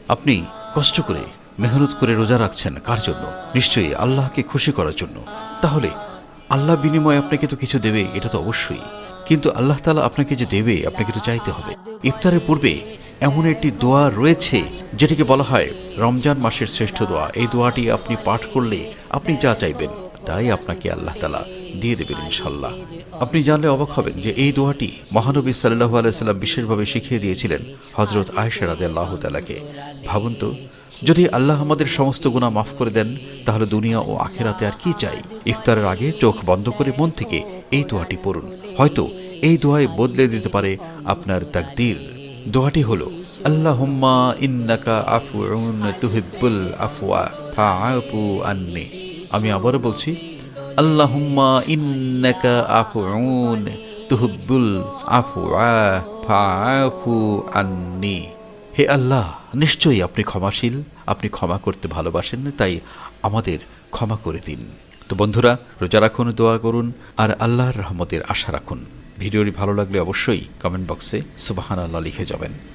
আপনি কষ্ট করে মেহনত করে রোজা রাখছেন কার জন্য? নিশ্চয়ই আল্লাহকে খুশি করার জন্য। তাহলে আল্লাহ বিনিময়ে আপনাকে তো কিছু দেবে, এটা তো অবশ্যই। কিন্তু আল্লাহ তাআলা আপনাকে যে দেবে আপনাকে তো চাইতে হবে। ইফতারের পূর্বে এমন একটি দোয়া রয়েছে যেটিকে বলা হয় রমজান মাসের শ্রেষ্ঠ দোয়া। এই দোয়াটি আপনি পাঠ করলে আপনি যা চাইবেন তাই আপনাকে আল্লাহ তাআলা দিয়ে দেবেন ইনশাআল্লাহ। আপনি জানলে অবাক হবেন যে এই দোয়াটি মহানবী সাল্লাল্লাহু আলাইহি সাল্লাম বিশেষভাবে শিখিয়ে দিয়েছিলেন হযরত আয়েশা রাদিয়াল্লাহু তাআলাকে। ভাবুন তো, যদি আল্লাহ আমাদের সমস্ত গুনাহ মাফ করে দেন তাহলে দুনিয়া ও আখিরাতে আর কি চাই? ইফতারের আগে চোখ বন্ধ করে মন থেকে এই দোয়াটি পড়ুন। হয়তো এই দোয়ায় বদলে দিতে পারে আপনার তাকদীর। দোয়াটি হলো আল্লাহুম্মা ইন্নাকা আফউন তুহিব্বুল আফওয়া ফাআফু আন্নি। আমি আবারও বলছি, আল্লাহুম্মা ইন্নাকা আফউন তুহিব্বুল আফওয়া ফাআফু আন্নি। হে আল্লাহ, নিশ্চয়ই আপনি ক্ষমাশীল, আপনি ক্ষমা করতে ভালোবাসেন, তাই আমাদের ক্ষমা করে দিন। তো বন্ধুরা, রোজা রাখুন, দোয়া করুন আর আল্লাহর রহমতের আশা রাখুন। ভিডিওটি ভালো লাগলে অবশ্যই কমেন্ট বক্সে সুবহানাল্লাহ লিখে যাবেন।